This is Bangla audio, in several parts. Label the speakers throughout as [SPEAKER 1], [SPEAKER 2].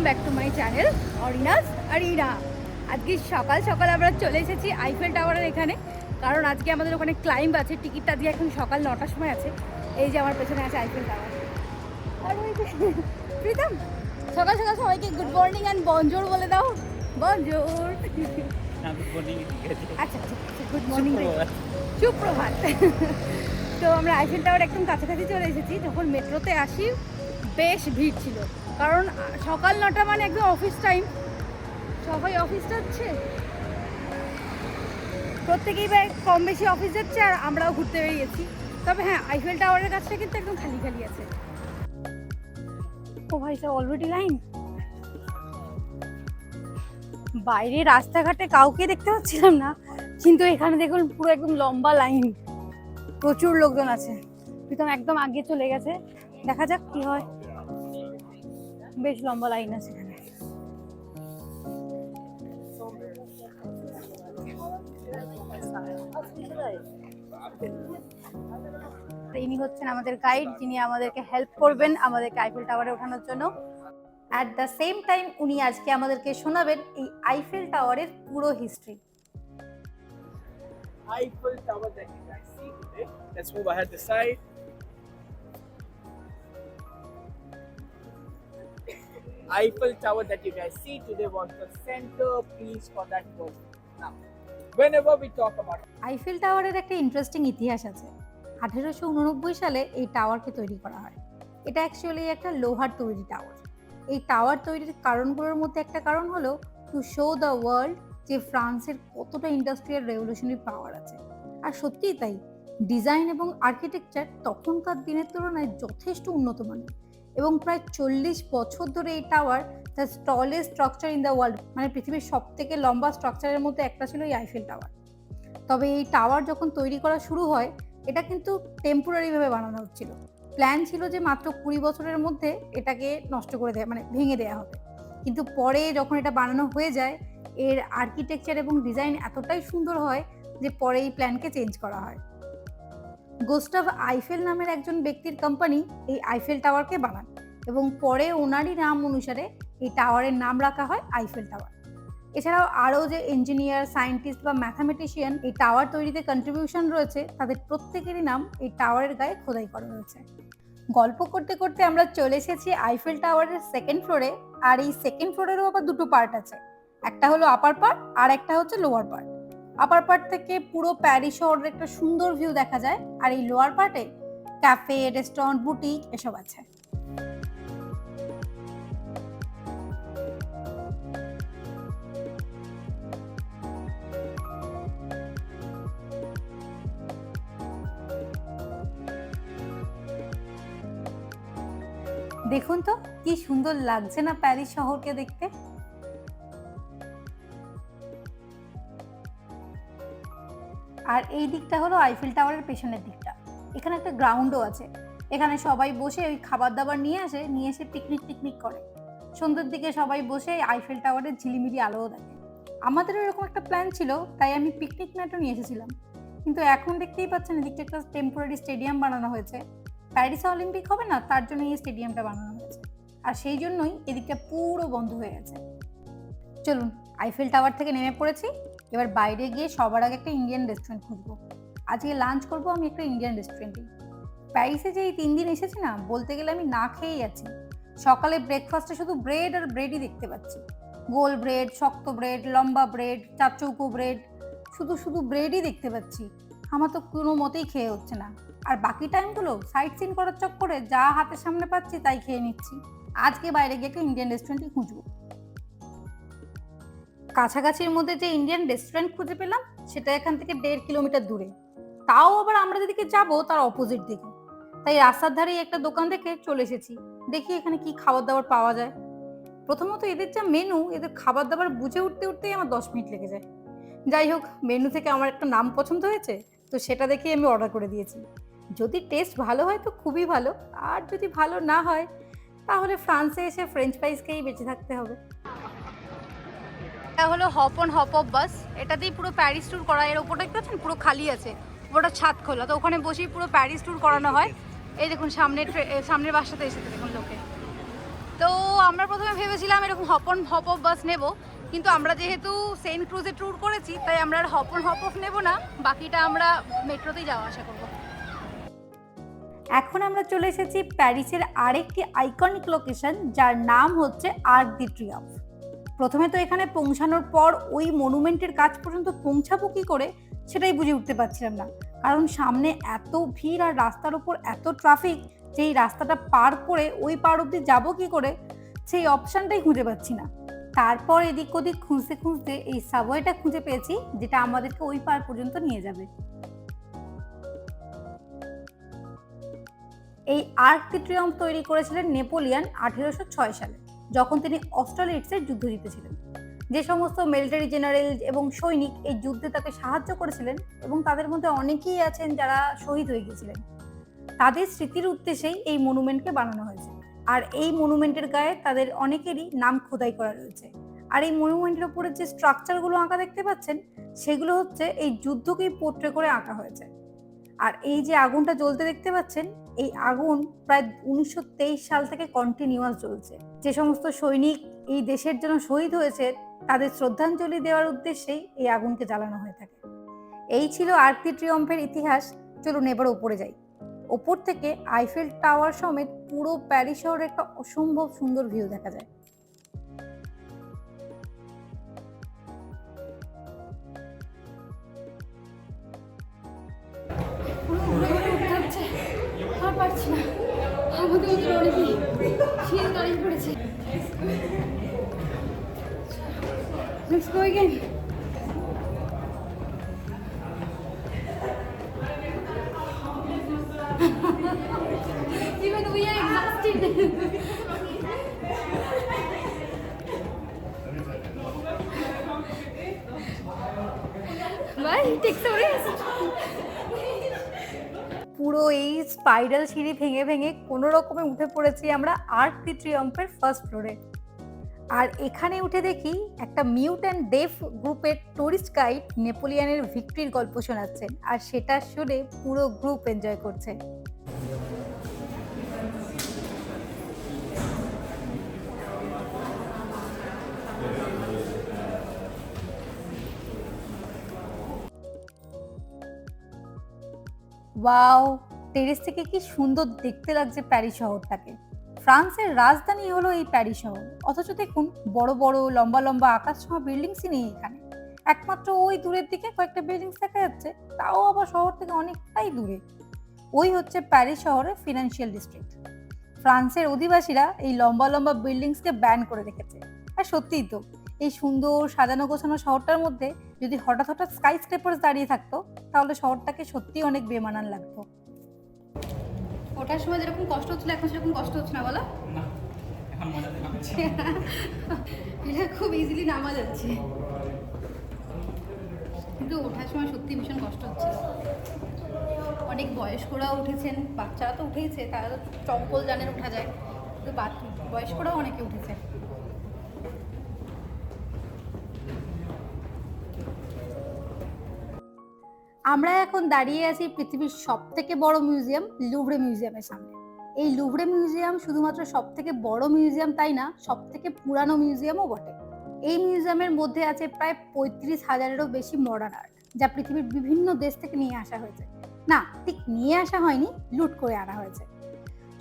[SPEAKER 1] Back to my channel Arina's Arina. আজকে সকাল সকাল আমরা চলে এসেছি আইফেল টাওয়ারের এখানে, কারণ আজকে আমাদের ওখানে ক্লাইম্ব আছে। টিকিটটা দিয়ে এখন সকাল 9টার সময় আছে। এই যে আমার পেছনে আছে আইফেল টাওয়ার। আর ওই যে প্রীতম, সকাল সকাল সবাইকে গুড মর্নিং অ্যান্ড বনজোর বলে দাও। বনজোর। আচ্ছা আচ্ছা, গুড মর্নিং, সুপ্রভাত। তো আমরা আইফেল টাওয়ার একদম কাছাকাছি চলে এসেছি। যখন মেট্রোতে আসি বেশ ভিড় ছিল, কারণ সকাল 9টা মানে একদম অফিস টাইম, সবাই অফিস যাচ্ছে, প্রত্যেকেই কম বেশি অফিস যাচ্ছে, আর আমরাও ঘুরতে বেরিয়েছি। তবে হ্যাঁ, আইফেল টাওয়ারের কাছটা কিন্তু একদম খালি খালি আছে। ও ভাই স্যার, অলরেডি লাইন। বাইরে রাস্তাঘাটে কাউকে দেখতে পাচ্ছিলাম না, কিন্তু এখানে দেখুন পুরো একদম লম্বা লাইন, প্রচুর লোকজন আছে। প্রীতম একদম আগে চলে গেছে, দেখা যাক কি হয়। বেশ লম্বা লাইন আছে এখানে। ইনি হচ্ছেন আমাদের গাইড, যিনি আমাদেরকে হেল্প করবেন আমাদেরকে আইফেল টাওয়ারে ওঠানোর জন্য। অ্যাট দ্য সেম টাইম উনি আজকে আমাদেরকে শোনাবেন এই আইফেল টাওয়ারের পুরো history.
[SPEAKER 2] Eiffel Tower that you guys see today. Let's move ahead this side. Eiffel Tower that you guys see today was the centerpiece for that project. Now, whenever we talk about
[SPEAKER 1] Eiffel টাওয়ারের একটা ইন্টারেস্টিং ইতিহাস আছে। 1889 সালে এই টাওয়ারকে তৈরি করা হয়। এটা অ্যাকচুয়ালি একটা লোহার তৈরি টাওয়ার। এই টাওয়ার তৈরির কারণগুলোর মধ্যে একটা কারণ হলো টু শো দ্য ওয়ার্ল্ড যে ফ্রান্সের কতটা ইন্ডাস্ট্রিয়াল রেভলিউশনারি পাওয়ার আছে। আর সত্যিই তাই, ডিজাইন এবং আর্কিটেকচার তখনকার দিনের তুলনায় যথেষ্ট উন্নত মানের, এবং প্রায় 40 বছর ধরে এই tower the tallest structure in the world, মানে পৃথিবীর সব থেকে লম্বা স্ট্রাকচারের মধ্যে একটা ছিল এই আইফেল টাওয়ার। তবে এই টাওয়ার যখন তৈরি করা শুরু হয়, এটা কিন্তু টেম্পোরারিভাবে বানানো হচ্ছিল। প্ল্যান ছিল যে মাত্র 20 বছরের মধ্যে এটাকে নষ্ট করে দেওয়া, মানে ভেঙে দেওয়া হবে। কিন্তু পরে যখন এটা বানানো হয়ে যায়, এর আর্কিটেকচার এবং ডিজাইন এতটাই সুন্দর হয় যে পরে এই প্ল্যানকে চেঞ্জ করা হয়। গুস্টাভ আইফেল নামের একজন ব্যক্তির কোম্পানি এই আইফেল টাওয়ারকে বানান, এবং পরে ওনারই নাম অনুসারে এই টাওয়ারের নাম রাখা হয় আইফেল টাওয়ার। এছাড়াও আরও যে ইঞ্জিনিয়ার, সায়েন্টিস্ট বা ম্যাথামেটিশিয়ান এই টাওয়ার তৈরিতে কন্ট্রিবিউশন রয়েছে, তাদের প্রত্যেকেরই নাম এই টাওয়ারের গায়ে খোদাই করা রয়েছে। গল্প করতে করতে আমরা চলে এসেছি আইফেল টাওয়ারের সেকেন্ড ফ্লোরে। আর এই সেকেন্ড ফ্লোরেরও আবার দুটো পার্ট আছে, একটা হলো আপার পার্ট আর একটা হচ্ছে লোয়ার পার্ট। আপার পার্ট থেকে পুরো প্যারিস শহরের একটা সুন্দর ভিউ দেখা যায়, আর এই লোয়ার পার্টে ক্যাফে, রেস্টুরেন্ট, বুটিক এসব আছে। দেখুন তো কি সুন্দর লাগছে না প্যারিস শহরকে দেখতে। আর এই দিকটা হলো আইফেল টাওয়ারের পেছনের দিকটা। এখানে একটা গ্রাউন্ডও আছে, এখানে সবাই বসে ওই খাবার দাবার নিয়ে এসে পিকনিক করে। সন্ধ্যের দিকে সবাই বসে আইফেল টাওয়ারের ঝিলিমিলি আলোও দেখে। আমাদেরও এরকম একটা প্ল্যান ছিল, তাই আমি পিকনিক ম্যাটও নিয়ে এসেছিলাম। কিন্তু এখন দেখতেই পাচ্ছেন এদিকটা একটা টেম্পোরারি স্টেডিয়াম বানানো হয়েছে। প্যারিসে অলিম্পিক হবে না, তার জন্য এই স্টেডিয়ামটা বানানো হয়েছে, আর সেই জন্যই এদিকটা পুরো বন্ধ হয়ে গেছে। চলুন, আইফেল টাওয়ার থেকে নেমে পড়েছি। এবার বাইরে গিয়ে সবার আগে একটা ইন্ডিয়ান রেস্টুরেন্ট খুঁজবো। আজকে লাঞ্চ করবো আমি একটা ইন্ডিয়ান রেস্টুরেন্টে। প্যারিসে যে এই 3 দিন এসেছি না, বলতে গেলে আমি না খেয়েই আছি। সকালে ব্রেকফাস্টে শুধু ব্রেড আর ব্রেডই দেখতে পাচ্ছি। গোল ব্রেড, শক্ত ব্রেড, লম্বা ব্রেড, চারচৌকো ব্রেড, শুধু ব্রেডই দেখতে পাচ্ছি। আমার তো কোনো মতেই খেয়ে হচ্ছে না। আর বাকি টাইমগুলো সাইট সিন করার চক্করে যা হাতের সামনে পাচ্ছি তাই খেয়ে নিচ্ছি। আজকে বাইরে গিয়ে একটা ইন্ডিয়ান রেস্টুরেন্টই খুঁজবো। কাছাকাছির মধ্যে যে ইন্ডিয়ান রেস্টুরেন্ট খুঁজে পেলাম, সেটা এখান থেকে 1.5 কিলোমিটার দূরে। তাও আবার আমরা যেদিকে যাবো তার অপোজিট দিকে। তাই রাস্তার ধারেই একটা দোকান দেখে চলে এসেছি, দেখি এখানে কি খাবার দাবার পাওয়া যায়। প্রথমত এদের যা মেনু, এদের খাবার দাবার বুঝে উঠতেই আমার 10 মিনিট লেগে যায়। যাই হোক, মেনু থেকে আমার একটা নাম পছন্দ হয়েছে, তো সেটা দেখেই আমি অর্ডার করে দিয়েছি। যদি টেস্ট ভালো হয় তো খুবই ভালো, আর যদি ভালো না হয় তাহলে ফ্রান্সে এসে ফ্রেঞ্চ ফ্রাইজ খেয়েই বেঁচে থাকতে হবে। এটা হলো হপ অন হপ অফ বাস। এটাতেই পুরো প্যারিস ট্যুর করা। এর ওপরটা দেখতে পাচ্ছেন পুরো খালি আছে, ওটা ছাদ খোলা, তো ওখানে বসেই পুরো প্যারিস ট্যুর করানো হয়। এই দেখুন সামনের বাসটাতে এসেছে, দেখুন লোকে।
[SPEAKER 3] তো আমরা প্রথমে ভেবেছিলাম এরকম হপ অফ বাস নেব, কিন্তু আমরা যেহেতু সেন্ট ক্রুজে ট্যুর করেছি তাই আমরা আর হপ অফ নেব না, বাকিটা আমরা মেট্রোতেই যাওয়া আসা করবো।
[SPEAKER 1] এখন আমরা চলে এসেছি প্যারিসের আরেকটি আইকনিক লোকেশন, যার নাম হচ্ছে আর্ক দি ট্রিয়ম্ফ। প্রথমে তো এখানে পৌঁছানোর পর ওই মনুমেন্টের কাছ পর্যন্ত পৌঁছাবো কি করে সেটাই বুঝে উঠতে পারছিলাম না, কারণ সামনে এত ভিড় আর রাস্তার উপর এত ট্রাফিক যে এই রাস্তাটা পার করে ওই পার অব্দি যাবো কি করে সেই অপশনটাই খুঁজে পাচ্ছি না। তারপর এদিক ওদিক খুঁজতে খুঁজতে এই সাবওয়েটা খুঁজে পেয়েছি, যেটা আমাদেরকে ওই পার পর্যন্ত নিয়ে যাবে। এই আর্ক দি ট্রিয়ম্ফ তৈরি করেছিলেন নেপোলিয়ন 1806 সালে, যখন তিনি অস্ট্রালিটসের যুদ্ধ জিতেছিলেন। যে সমস্ত মিলিটারি জেনারেল এবং সৈনিক এই যুদ্ধে তাকে সাহায্য করেছিলেন এবং তাদের মধ্যে অনেকেই আছেন যারা শহীদ হয়ে গিয়েছিলেন, তাদের স্মৃতির উদ্দেশ্যেই এই মনুমেন্টকে বানানো হয়েছে। আর এই মনুমেন্টের গায়ে তাদের অনেকেরই নাম খোদাই করা রয়েছে। আর এই মনুমেন্টের উপরে যে স্ট্রাকচারগুলো আঁকা দেখতে পাচ্ছেন সেগুলো হচ্ছে এই যুদ্ধকেই পোর্ট্রে করে আঁকা হয়েছে। আর এই যে আগুনটা জ্বলতে দেখতে পাচ্ছেন, এই আগুন প্রায় 1923 সাল থেকে কন্টিনিউয়াস জ্বলছে। যে সমস্ত সৈনিক এই দেশের জন্য শহীদ হয়েছে তাদের শ্রদ্ধাঞ্জলি দেওয়ার উদ্দেশ্যেই এই আগুনকে জ্বালানো হয়ে থাকে। এই ছিল আর্ক দি ট্রিয়ম্ফের ইতিহাস। চলুন এবার উপরে যাই। ওপর থেকে আইফেল টাওয়ার সমেত পুরো প্যারিস শহরের একটা অসম্ভব সুন্দর ভিউ দেখা যায়।
[SPEAKER 3] পারছি না, আমাদের মধ্যে অনেকেই শীত দাঁড়িয়ে পড়েছে। Let's go again. Even we are exhausted. Bye, take some rest.
[SPEAKER 1] পুরো এই স্পাইরাল সিঁড়ি ভেঙে ভেঙে কোনো রকমে উঠে পড়েছি আমরা আর্ক দি ট্রিয়ম্ফের ফার্স্ট ফ্লোরে। আর এখানে উঠে দেখি একটা মিউট অ্যান্ড ডেফ গ্রুপের টুরিস্ট গাইড নেপোলিয়নের ভিক্টরির গল্প শোনাচ্ছেন, আর সেটা শুনে পুরো গ্রুপ এনজয় করছে। ওয়াও, টেরেস থেকে কি সুন্দর দেখতে লাগছে প্যারিস শহরটাকে। ফ্রান্সের রাজধানী হলো এই প্যারিস শহর, অথচ দেখুন বড় বড় লম্বা লম্বা আকাশ ছোঁয়া বিল্ডিংসই নেই এখানে। একমাত্র ওই দূরের দিকে কয়েকটা বিল্ডিংস দেখা যাচ্ছে, তাও আবার শহর থেকে অনেকটাই দূরে। ওই হচ্ছে প্যারিস শহরের ফিনান্সিয়াল ডিস্ট্রিক্ট। ফ্রান্সের অধিবাসীরা এই লম্বা লম্বা বিল্ডিংসকে ব্যান করে রেখেছে। আর সত্যিই তো, এই সুন্দর সাজানো গোছানো শহরটার মধ্যে যদি হঠাৎ হঠাৎ স্কাই স্ক্রেপার্স দাঁড়িয়ে থাকতো তাহলে শহরটাকে সত্যি অনেক বেমানান লাগতো।
[SPEAKER 3] ওঠার সময় যেরকম কষ্ট হচ্ছিল এখন সেরকম কষ্ট হচ্ছে না, বলো?
[SPEAKER 2] না, এখন মজা লাগছে।
[SPEAKER 3] এটা খুব ইজিলি নামা যাচ্ছে, কিন্তু ওঠার সময় সত্যি ভীষণ কষ্ট হচ্ছে। অনেক বয়স্করাও উঠেছেন, বাচ্চারা তো উঠেইছে, তারা তো চম্পল জানের উঠা যায়, কিন্তু বয়স্করাও অনেকে উঠেছে।
[SPEAKER 1] আমরা এখন দাঁড়িয়ে আছি পৃথিবীর সবথেকে বড় মিউজিয়াম লুভরে মিউজিয়ামের সামনে। এই লুভরে মিউজিয়াম শুধুমাত্র সবথেকে বড় মিউজিয়াম তাই না, সবথেকে পুরানো মিউজিয়ামও বটে। এই মিউজিয়ামের মধ্যে আছে প্রায় 35,000-এরও বেশি মডার্ন আর্ট, যা পৃথিবীর বিভিন্ন দেশ থেকে নিয়ে আসা হয়েছে। না, ঠিক নিয়ে আসা হয়নি, লুট করে আনা হয়েছে।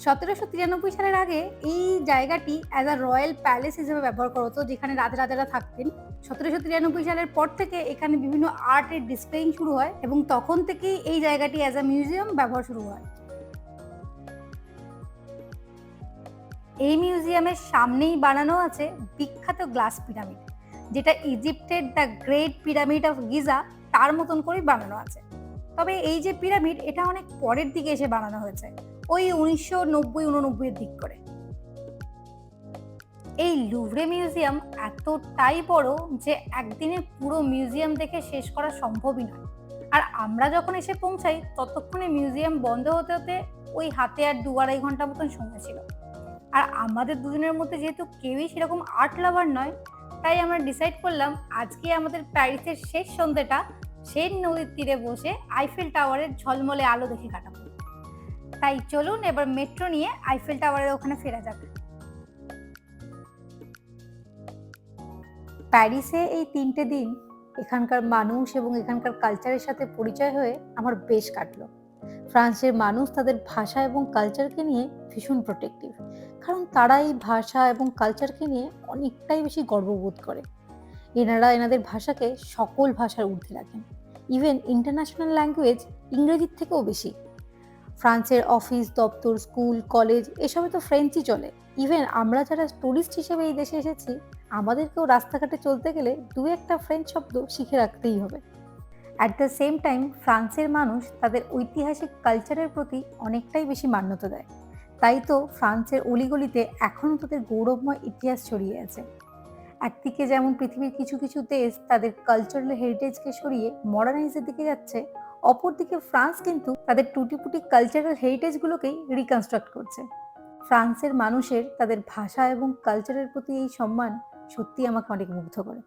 [SPEAKER 1] 1793 সালের আগে এই জায়গাটি অ্যাজ আ রয়্যাল প্যালেস হিসেবে ব্যবহার করা হতো, যেখানে রাজারা থাকতেন। 1793 সালের পর থেকে এখানে বিভিন্ন আর্টের ডিসপ্লেইং শুরু হয় এবং তখন থেকেই এই জায়গাটি অ্যাজ আ মিউজিয়াম ব্যবহার শুরু হয়। এই মিউজিয়ামের সামনেই বানানো আছে বিখ্যাত গ্লাস পিরামিড, যেটা ইজিপ্টের the great pyramid of Giza তার মতন করেই বানানো আছে। তবে এই যে পিরামিড, এটা অনেক পরের দিকে এসে বানানো হয়েছে, ওই 1990-89 এর দিক করে। এই লুভরে মিউজিয়াম এতটাই বড় যে একদিনে পুরো মিউজিয়াম দেখে শেষ করা সম্ভবই নয়। আর আমরা যখন এসে পৌঁছাই ততক্ষণে মিউজিয়াম বন্ধ হতে হতে ওই হাতে আর 2-2.5 ঘন্টা মতন সময় ছিল। আর আমাদের দুজনের মধ্যে যেহেতু কেউই সেরকম আর্ট লাভার নয়, তাই আমরা ডিসাইড করলাম আজকে আমাদের প্যারিসের শেষ সন্ধ্যাটা সেন নদীর তীরে বসে আইফেল টাওয়ারের ঝলমলে আলো দেখে কাটাবো। তাই চলুন এবার মেট্রো নিয়ে আইফেল টাওয়ারের ওখানে ফেরা যাবে। প্যারিসে এই 3টে দিন এখানকার মানুষ এবং এখানকার কালচারের সাথে পরিচয় হয়ে আমার বেশ কাটলো। ফ্রান্সের মানুষ তাদের ভাষা এবং কালচারকে নিয়ে ভীষণ প্রোটেক্টিভ, কারণ তারা এই ভাষা এবং কালচারকে নিয়ে অনেকটাই বেশি গর্ববোধ করে। এনারা এনাদের ভাষাকে সকল ভাষার ঊর্ধ্বে রাখেন, ইভেন ইন্টারন্যাশনাল ল্যাঙ্গুয়েজ ইংরেজির থেকেও বেশি। ফ্রান্সের অফিস দপ্তর, স্কুল, কলেজ এসবে তো ফ্রেঞ্চই চলে। ইভেন আমরা যারা টুরিস্ট হিসেবে এই দেশে এসেছি, আমাদেরকেও রাস্তাঘাটে চলতে গেলে দু একটা ফ্রেঞ্চ শব্দ শিখে রাখতেই হবে। অ্যাট দ্য সেম টাইম ফ্রান্সের মানুষ তাদের ঐতিহাসিক কালচারের প্রতি অনেকটাই বেশি মান্যতা দেয়। তাই তো ফ্রান্সের অলিগলিতে এখনও তাদের গৌরবময় ইতিহাস ছড়িয়ে আছে। একদিকে যেমন পৃথিবীর কিছু কিছু দেশ তাদের কালচারাল হেরিটেজকে সরিয়ে মডার্নাইজের দিকে যাচ্ছে, অপরদিকে ফ্রান্স কিন্তু তাদের টুটিপুটি কালচারাল হেরিটেজগুলোকেই রিকনস্ট্রাক্ট করছে। ফ্রান্সের মানুষের তাদের ভাষা এবং কালচারের প্রতি এই সম্মান সত্যিই আমাকে অনেক মুগ্ধ করে।